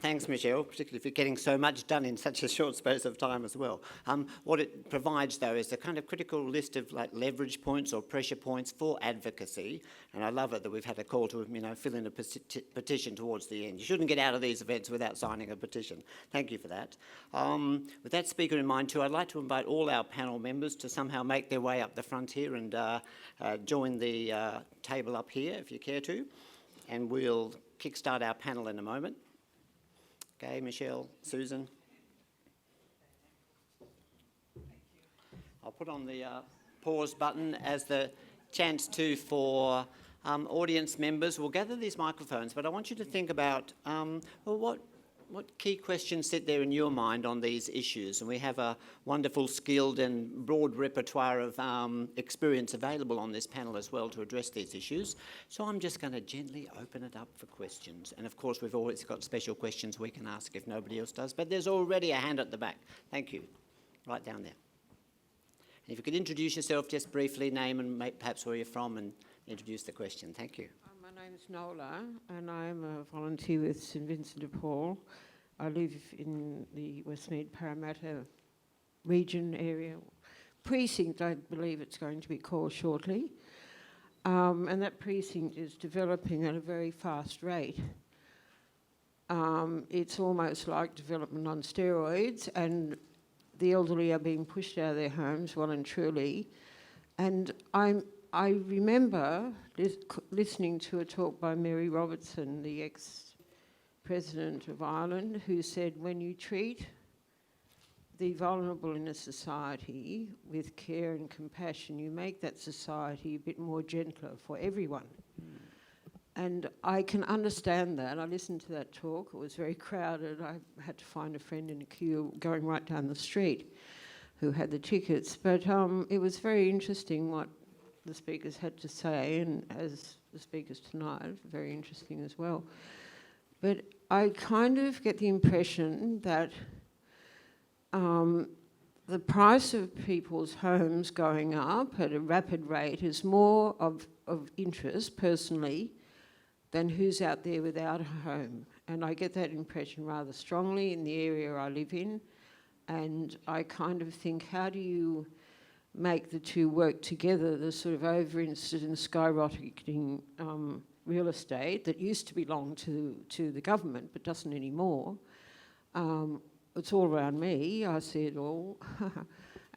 Thanks, Michelle, particularly for getting so much done in such a short space of time as well. What it provides, though, is a kind of critical list of like leverage points or pressure points for advocacy, and I love it that we've had a call to fill in a petition towards the end. You shouldn't get out of these events without signing a petition. Thank you for that. With that speaker in mind too, I'd like to invite all our panel members to somehow make their way up the front here and join the table up here if you care to, and we'll kickstart our panel in a moment. Okay, Michelle, Susan. I'll put on the pause button as the chance to for audience members. We'll gather these microphones, but I want you to think about what key questions sit there in your mind on these issues. And we have a wonderful, skilled and broad repertoire of experience available on this panel as well to address these issues. So I'm just going to gently open it up for questions. And of course, we've always got special questions we can ask if nobody else does. But there's already a hand at the back. Thank you. Right down there. And if you could introduce yourself just briefly, name and perhaps where you're from, and introduce the question. Thank you. My name is Nola, and I'm a volunteer with St Vincent de Paul. I live in the Westmead Parramatta region area, precinct, I believe it's going to be called shortly. And that precinct is developing at a very fast rate. It's almost like development on steroids, and the elderly are being pushed out of their homes well and truly. And I remember listening to a talk by Mary Robertson, the ex-president of Ireland, who said, when you treat the vulnerable in a society with care and compassion, you make that society a bit more gentler for everyone. And I can understand that. I listened to that talk. It was very crowded. I had to find a friend in a queue going right down the street who had the tickets. But it was very interesting what the speakers had to say, and as the speakers tonight, very interesting as well. But I kind of get the impression that the price of people's homes going up at a rapid rate is more of interest, personally, than who's out there without a home. And I get that impression rather strongly in the area I live in. And I kind of think, how do you make the two work together? The sort of over-interested in skyrocketing real estate that used to belong to the government but doesn't anymore. It's all around me, I see it all.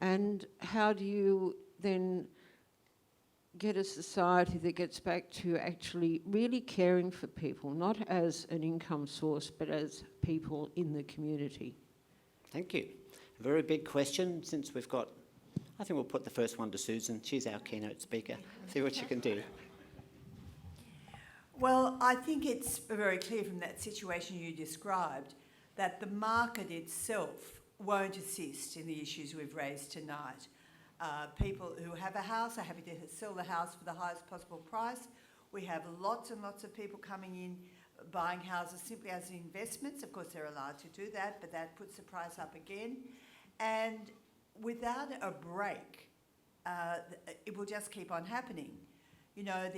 And how do you then get a society that gets back to actually really caring for people, not as an income source, but as people in the community? Thank you. A very big question, since we've got, I think we'll put the first one to Susan. She's our keynote speaker. See what she can do. Well, I think it's very clear from that situation you described that the market itself won't assist in the issues we've raised tonight. People who have a house are happy to sell the house for the highest possible price. We have lots and lots of people coming in buying houses simply as investments. Of course, they're allowed to do that, but that puts the price up again. And without a break, it will just keep on happening. You know,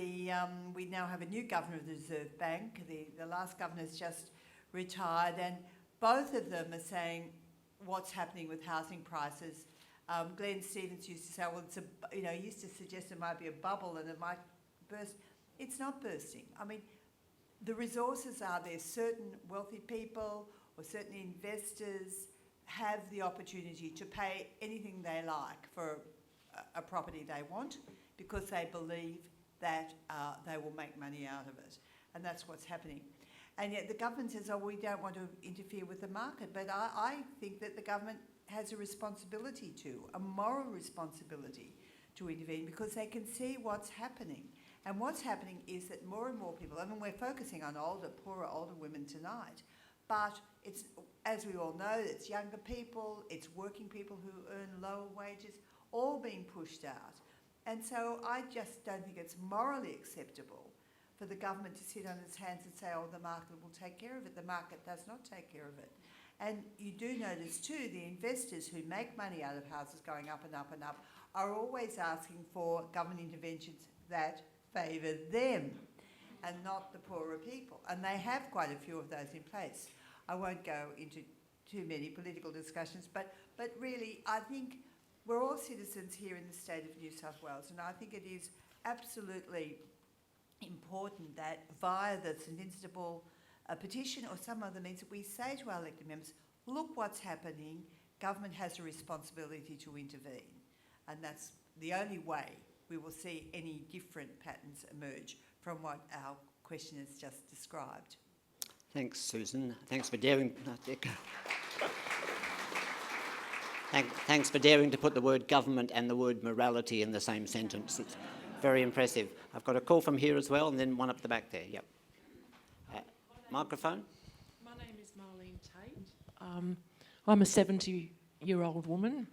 we now have a new governor of the Reserve Bank. The last governor's just retired, and both of them are saying what's happening with housing prices. Glenn Stevens used to say, well, he used to suggest it might be a bubble and it might burst. It's not bursting. I mean, the resources are there. Certain wealthy people or certain investors have the opportunity to pay anything they like for a property they want because they believe that they will make money out of it. And that's what's happening. And yet the government says, oh, we don't want to interfere with the market. But I think that the government has a responsibility a moral responsibility to intervene because they can see what's happening. And what's happening is that more and more people, I mean, we're focusing on poorer older women tonight, but it's, as we all know, it's younger people, it's working people who earn lower wages, all being pushed out. And so I just don't think it's morally acceptable for the government to sit on its hands and say, oh, the market will take care of it. The market does not take care of it. And you do notice too, the investors who make money out of houses going up and up and up are always asking for government interventions that favour them. and not the poorer people. And they have quite a few of those in place. I won't go into too many political discussions, but really I think we're all citizens here in the state of New South Wales, and I think it is absolutely important that via the St Vincent de Paul petition or some other means that we say to our elected members, look what's happening, government has a responsibility to intervene. And that's the only way we will see any different patterns emerge from what our questioners just described. Thanks, Susan. Thanks for daring. Thanks for daring to put the word government and the word morality in the same sentence. It's very impressive. I've got a call from here as well, and then one up the back there. Yep. Microphone. My name is Marlene Tate. I'm a 70-year-old woman.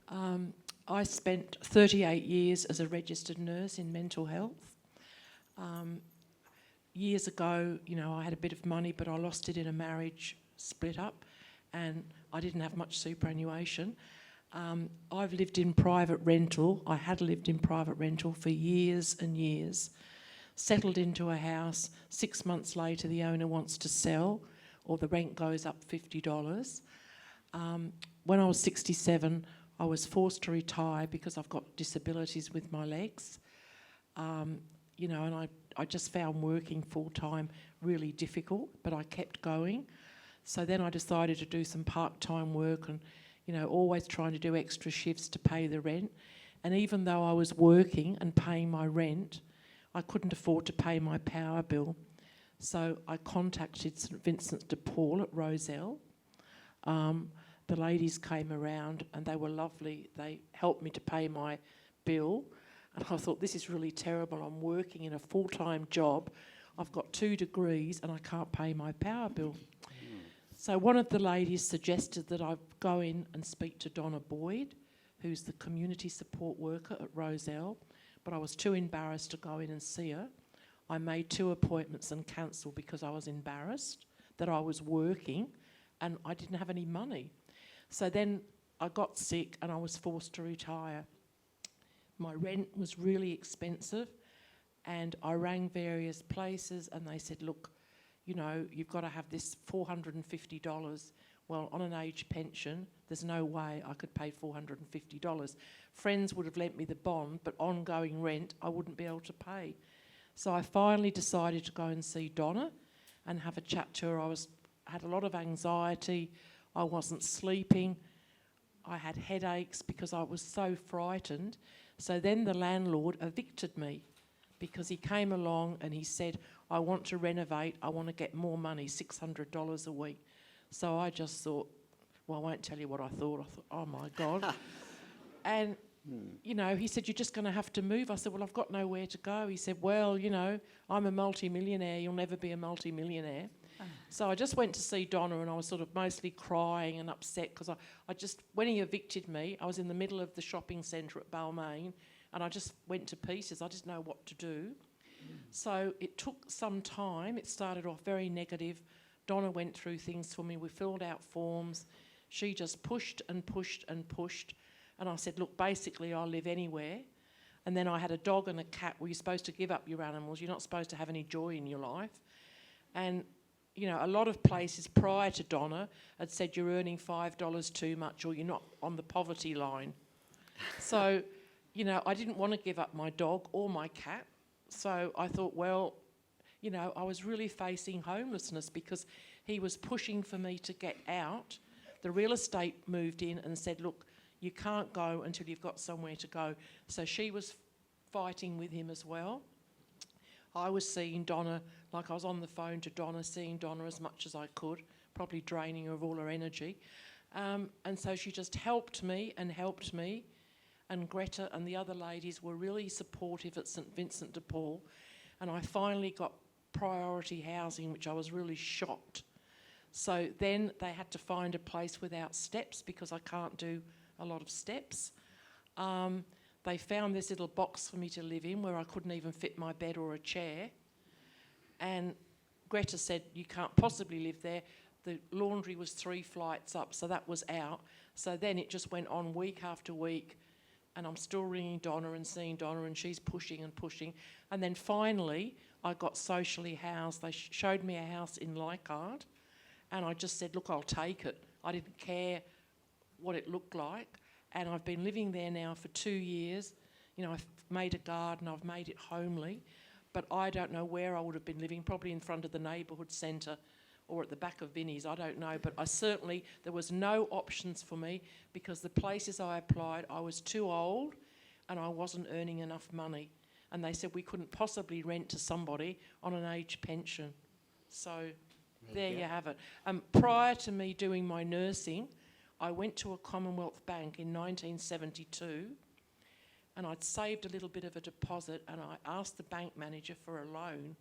I spent 38 years as a registered nurse in mental health. Years ago, I had a bit of money, but I lost it in a marriage split up, and I didn't have much superannuation. I've lived in private rental. I had lived in private rental for years and years. Settled into a house. 6 months later, the owner wants to sell, or the rent goes up $50. When I was 67, I was forced to retire because I've got disabilities with my legs. And I just found working full-time really difficult, but I kept going. So then I decided to do some part-time work and, always trying to do extra shifts to pay the rent. And even though I was working and paying my rent, I couldn't afford to pay my power bill. So I contacted St Vincent de Paul at Rozelle. The ladies came around and they were lovely. They helped me to pay my bill. And I thought, this is really terrible. I'm working in a full-time job. I've got 2 degrees and I can't pay my power bill. So one of the ladies suggested that I go in and speak to Donna Boyd, who's the community support worker at Rozelle, but I was too embarrassed to go in and see her. I made 2 appointments and cancelled because I was embarrassed that I was working and I didn't have any money. So then I got sick and I was forced to retire. My rent was really expensive and I rang various places and they said, look, you've got to have this $450. Well, on an age pension, there's no way I could pay $450. Friends would have lent me the bond, but ongoing rent I wouldn't be able to pay. So I finally decided to go and see Donna and have a chat to her. I had a lot of anxiety. I wasn't sleeping. I had headaches because I was so frightened. So then the landlord evicted me because he came along and he said, I want to renovate, I want to get more money, $600 a week. So I just thought, well, I won't tell you what I thought. I thought, oh my God. And, he said, you're just going to have to move. I said, well, I've got nowhere to go. He said, well, I'm a multi-millionaire, you'll never be a multi-millionaire. So I just went to see Donna and I was sort of mostly crying and upset because when he evicted me, I was in the middle of the shopping centre at Balmain and I just went to pieces. I didn't know what to do. So it took some time. It started off very negative. Donna went through things for me. We filled out forms. She just pushed and pushed and pushed. And I said, look, basically I'll live anywhere. And then I had a dog and a cat. Well, you're supposed to give up your animals. You're not supposed to have any joy in your life. And a lot of places prior to Donna had said you're earning $5 too much or you're not on the poverty line. So, I didn't want to give up my dog or my cat. So I thought, well, I was really facing homelessness because he was pushing for me to get out. The real estate moved in and said, look, you can't go until you've got somewhere to go. So she was fighting with him as well. I was seeing Donna, like I was on the phone to Donna, seeing Donna as much as I could, probably draining her of all her energy. And so she just helped me. And Greta and the other ladies were really supportive at St Vincent de Paul. And I finally got priority housing, which I was really shocked. So then they had to find a place without steps because I can't do a lot of steps. They found this little box for me to live in where I couldn't even fit my bed or a chair. And Greta said, you can't possibly live there. The laundry was 3 flights up, so that was out. So then it just went on week after week. And I'm still ringing Donna and seeing Donna and she's pushing and pushing. And then finally, I got socially housed. They showed me a house in Leichhardt, and I just said, look, I'll take it. I didn't care what it looked like, and I've been living there now for 2 years. You know, I've made a garden, I've made it homely, but I don't know where I would have been living, probably in front of the neighbourhood centre or at the back of Vinnies, I don't know, but there was no options for me because the places I applied, I was too old and I wasn't earning enough money. And they said we couldn't possibly rent to somebody on an age pension. So there you have it. Prior to me doing my nursing, I went to a Commonwealth Bank in 1972 and I'd saved a little bit of a deposit and I asked the bank manager for a loan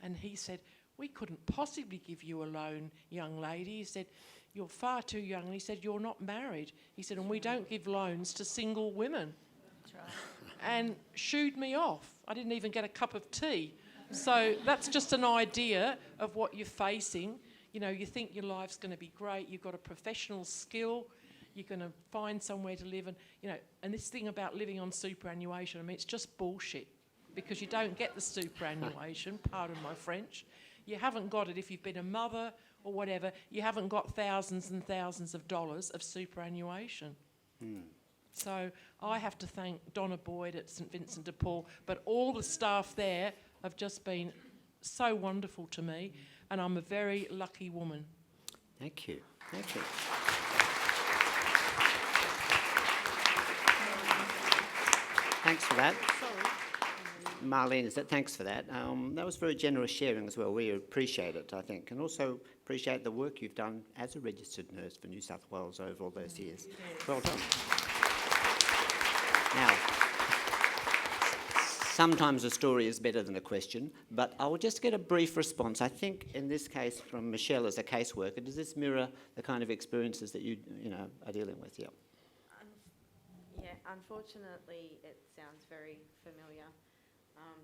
and he said, we couldn't possibly give you a loan, young lady. He said, you're far too young. And he said, you're not married. He said, and we don't give loans to single women. That's right. And shooed me off. I didn't even get a cup of tea. So that's just an idea of what you're facing. You know, you think your life's going to be great. You've got a professional skill. You're going to find somewhere to live. And, you know, and this thing about living on superannuation, I mean, it's just bullshit because you don't get the superannuation, pardon my French. You haven't got it if you've been a mother or whatever. You haven't got thousands and thousands of dollars of superannuation. So I have to thank Donna Boyd at St Vincent de Paul, but all the staff there have just been so wonderful to me, and I'm a very lucky woman. Thank you. Thank you. Thanks for that. Marlene, thanks for that. That was very generous sharing as well. We appreciate it, I think, and also appreciate the work you've done as a registered nurse for New South Wales over all those years. Well done. Now, sometimes a story is better than a question, but I will just get a brief response. I think in this case from Michelle as a caseworker, does this mirror the kind of experiences that you are dealing with? Yeah. Yeah, unfortunately, it sounds very familiar.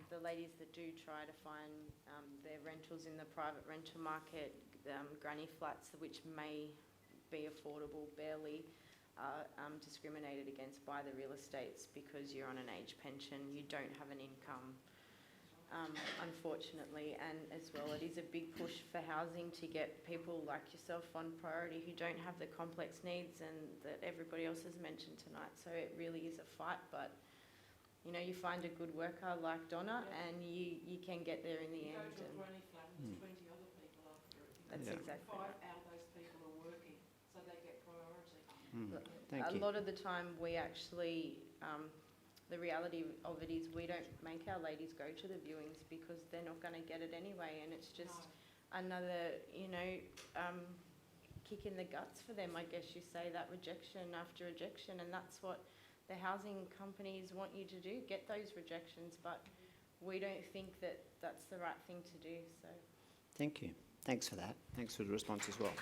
The ladies that do try to find their rentals in the private rental market, granny flats, which may be affordable, barely discriminated against by the real estates because you're on an age pension, you don't have an income, unfortunately. And as well, it is a big push for housing to get people like yourself on priority who don't have the complex needs and that everybody else has mentioned tonight. So it really is a fight, but you know, you find a good worker like Donna, and you can get there in the end. You go to a granny flat and there's 20 other people after it. That's exactly 5 right. out of those people are working, so they get priority. Thank you. A lot of the time we actually, the reality of it is we don't make our ladies go to the viewings because they're not going to get it anyway, and it's just another, kick in the guts for them, I guess you say, that rejection after rejection, and that's what the housing companies want you to do, get those rejections, but we don't think that that's the right thing to do. So, Thank you. Thanks for that. Thanks for the response as well.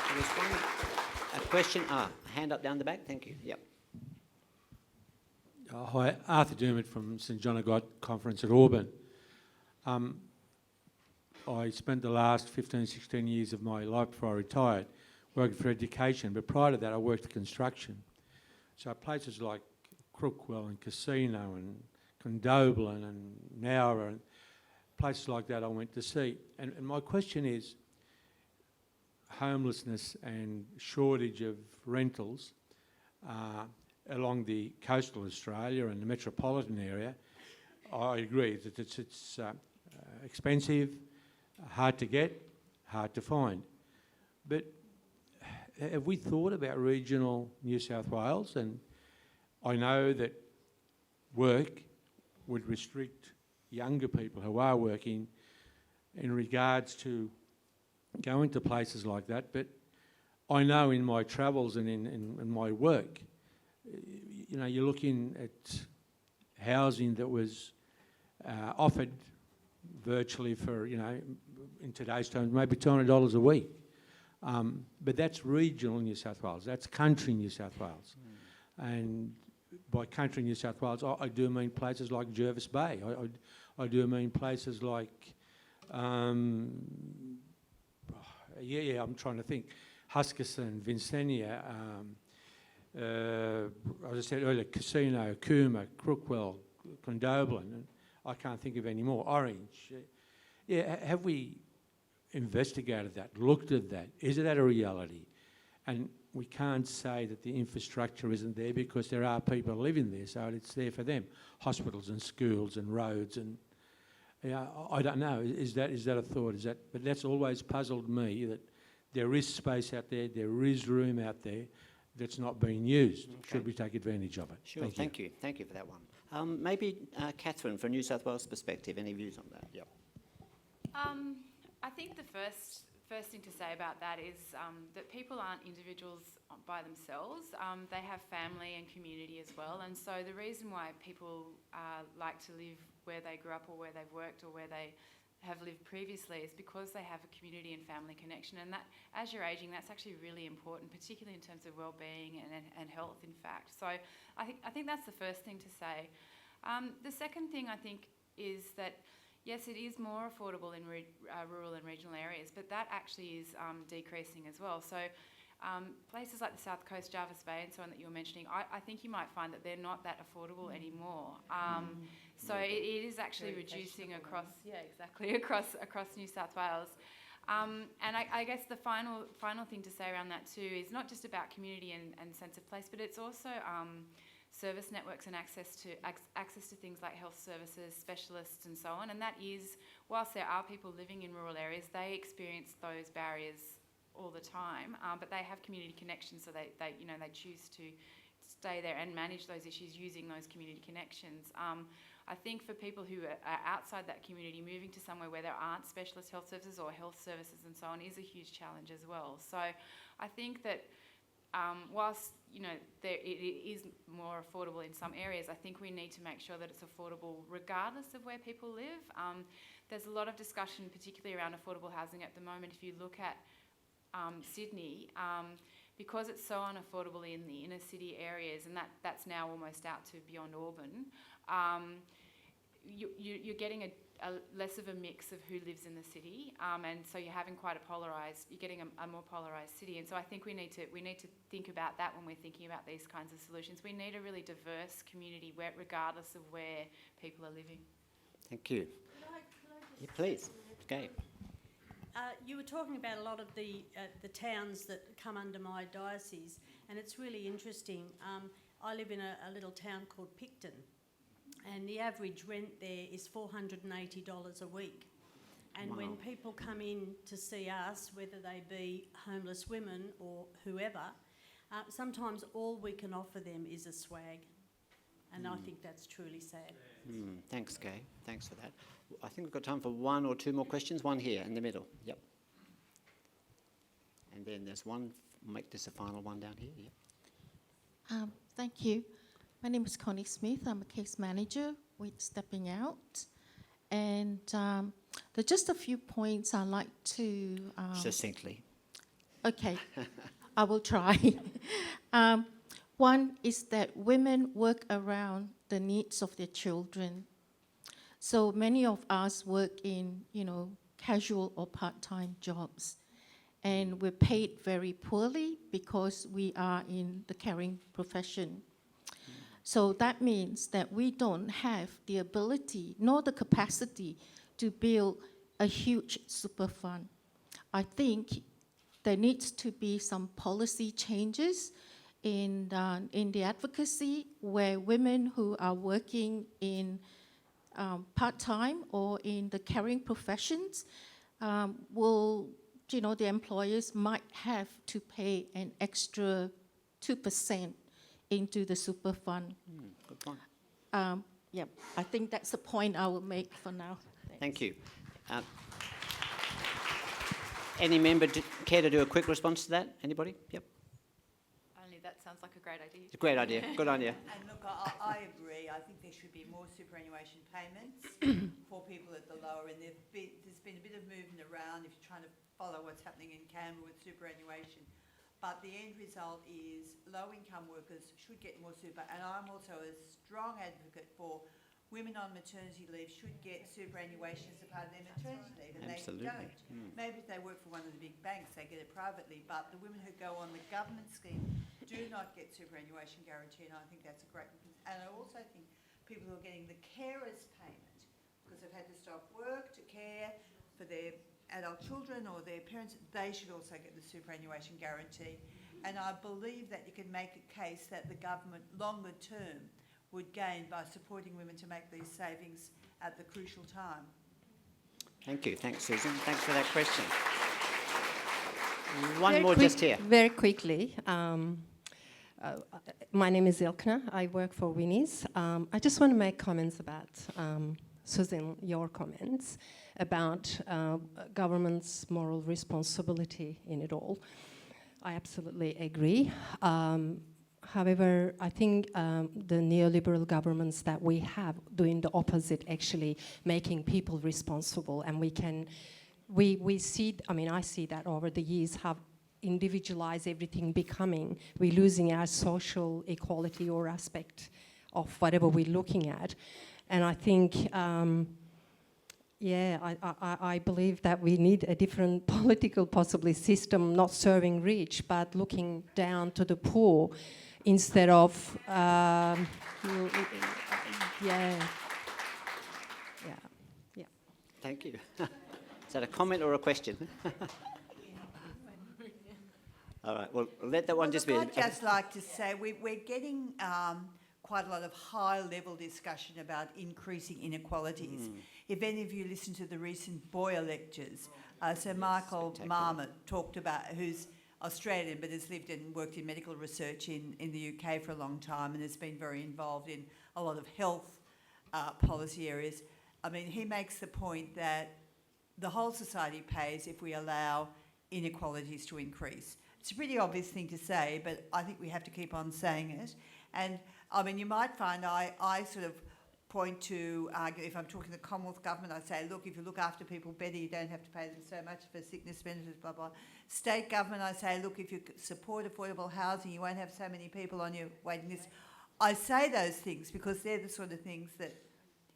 There was a question. Hand up down the back. Thank you. Yep. Hi, Arthur Dermott from St John of God Conference at Auburn. I spent the last 15, 16 years of my life before I retired working for education, but prior to that I worked construction. So places like Crookwell and Casino and Condobolin and Nowra and places like that I went to see. And my question is, homelessness and shortage of rentals along the coastal Australia and the metropolitan area, I agree that it's expensive, hard to get, hard to find. But have we thought about regional New South Wales? And I know that work would restrict younger people who are working in regards to going to places like that, but I know in my travels and in my work, you're looking at housing that was offered virtually for, in today's terms, maybe $200 a week. But that's regional New South Wales, that's country New South Wales. And by country New South Wales, I do mean places like Jervis Bay. I do mean places like, I'm trying to think, Huskisson, Vincennia, as I said earlier, Casino, Cooma, Crookwell, Condobolin. I can't think of any more. Orange. Have we investigated that, looked at that? Is that a reality? And we can't say that the infrastructure isn't there because there are people living there, so it's there for them. Hospitals and schools and roads and I don't know. Is that a thought? But that's always puzzled me, that there is space out there, there is room out there that's not being used. Okay. Should we take advantage of it? Sure, thank you. Thank you for that one. Maybe Katherine, from New South Wales perspective, any views on that? Yep. I think the first thing to say about that is that people aren't individuals by themselves. They have family and community as well, and so the reason why people like to live where they grew up or where they've worked or where they have lived previously is because they have a community and family connection, and that, as you're ageing, that's actually really important, particularly in terms of well-being and health, in fact. So I think that's the first thing to say. The second thing I think is that yes, it is more affordable in rural and regional areas, but that actually is decreasing as well. So places like the South Coast, Jervis Bay and so on that you were mentioning, I think you might find that they're not that affordable anymore. So it is actually reducing across, across New South Wales. And I guess the final thing to say around that too is not just about community and sense of place, but it's also service networks and access to things like health services, specialists and so on. And that is, whilst there are people living in rural areas, they experience those barriers all the time, but they have community connections, so they choose to stay there and manage those issues using those community connections. I think for people who are outside that community, moving to somewhere where there aren't specialist health services or health services and so on is a huge challenge as well. So I think that whilst it is more affordable in some areas, I think we need to make sure that it's affordable regardless of where people live. There's a lot of discussion, particularly around affordable housing at the moment. If you look at Sydney, because it's so unaffordable in the inner city areas, and that's now almost out to beyond Auburn, you're getting a less of a mix of who lives in the city, and so you're having you're getting a more polarised city. And so I think we need to think about that when we're thinking about these kinds of solutions. We need a really diverse community, regardless of where people are living. Thank you. Yeah, please, Gabe. You were talking about a lot of the towns that come under my diocese, and it's really interesting. I live in a little town called Picton, and the average rent there is $480 a week. And Wow. when people come in to see us, whether they be homeless women or whoever, sometimes all we can offer them is a swag. And I think that's truly sad. Thanks, Gabe. Thanks for that. I think we've got time for one or two more questions. One here in the middle. Yep. And then there's one, make this a final one down here. Yep. Thank you. My name is Connie Smith. I'm a case manager with Stepping Out. And there's just a few points I'd like to... Succinctly. Okay, I will try. One is that women work around the needs of their children. So many of us work in, casual or part-time jobs. And we're paid very poorly because we are in the caring profession. So that means that we don't have the ability nor the capacity to build a huge super fund. I think there needs to be some policy changes in the advocacy where women who are working in part-time or in the caring professions the employers might have to pay an extra 2% into the super fund. Good point. I think that's a point I will make for now. Thank you. Any member care to do a quick response to that? Anybody? Yep. Only that sounds like a great idea. It's a great idea. Good idea. And look, I agree. I think there should be more superannuation payments for people at the lower end. There's been a bit of movement around if you're trying to follow what's happening in Canberra with superannuation. But the end result is low-income workers should get more super. And I'm also a strong advocate for women on maternity leave should get superannuation as a part of their maternity leave, and Absolutely. they don't. Maybe if they work for one of the big banks, they get it privately, but the women who go on the government scheme do not get superannuation guarantee, and I think that's a great... And I also think people who are getting the carers payment because they've had to stop work to care for their adult children or their parents, they should also get the superannuation guarantee. And I believe that you can make a case that the government, longer term, would gain by supporting women to make these savings at the crucial time. Thank you. Thanks, Susan. Thanks for that question. One more just here. Very quickly. My name is Ilkna. I work for Vinnies. I just want to make comments about, Susan, your comments about government's moral responsibility in it all. I absolutely agree. However, I think the neoliberal governments that we have doing the opposite, actually making people responsible, and we see, I mean, I see that over the years, how individualized everything becoming. We're losing our social equality or aspect of whatever we're looking at. And I think, I believe that we need a different political, possibly, system, not serving rich, but looking down to the poor instead of, Thank you. Is that a comment or a question? All right, well, let that one just be. I'd just like to say we're getting quite a lot of high-level discussion about increasing inequalities. If any of you listened to the recent Boyer lectures, Sir Michael Marmot talked about, who's Australian but has lived and worked in medical research in the UK for a long time and has been very involved in a lot of health policy areas. I mean, he makes the point that the whole society pays if we allow inequalities to increase. It's a pretty obvious thing to say, but I think we have to keep on saying it. And, I mean, you might find I sort of point to, if I'm talking to the Commonwealth Government, I say, look, if you look after people better, you don't have to pay them so much for sickness benefits, blah, blah. State government, I say, look, if you support affordable housing, you won't have so many people on your waiting list. I say those things because they're the sort of things that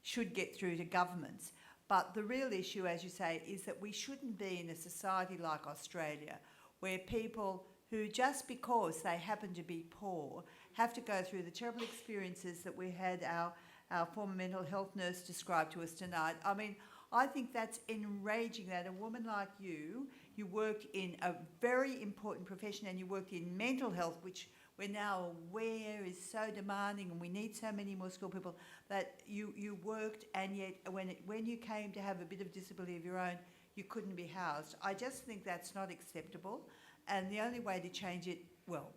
should get through to governments. But the real issue, as you say, is that we shouldn't be in a society like Australia where people who, just because they happen to be poor, have to go through the terrible experiences that we had our former mental health nurse describe to us tonight. I mean, I think that's enraging that a woman like you worked in a very important profession and you worked in mental health, which we're now aware is so demanding and we need so many more skilled people, that you worked, and yet when you came to have a bit of disability of your own, you couldn't be housed. I just think that's not acceptable, and the only way to change it, well,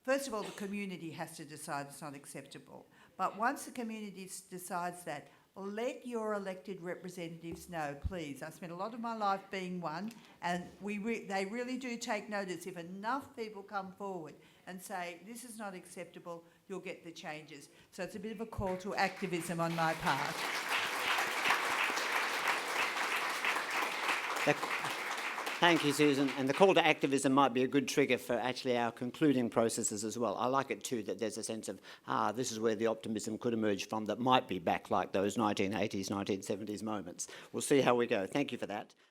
first of all, the community has to decide it's not acceptable. But once the community decides that, let your elected representatives know, please. I spent a lot of my life being one, and they really do take notice. If enough people come forward and say, this is not acceptable, you'll get the changes. So it's a bit of a call to activism on my part. Thank you, Susan. And the call to activism might be a good trigger for actually our concluding processes as well. I like it too that there's a sense of, this is where the optimism could emerge from that might be back like those 1980s, 1970s moments. We'll see how we go. Thank you for that.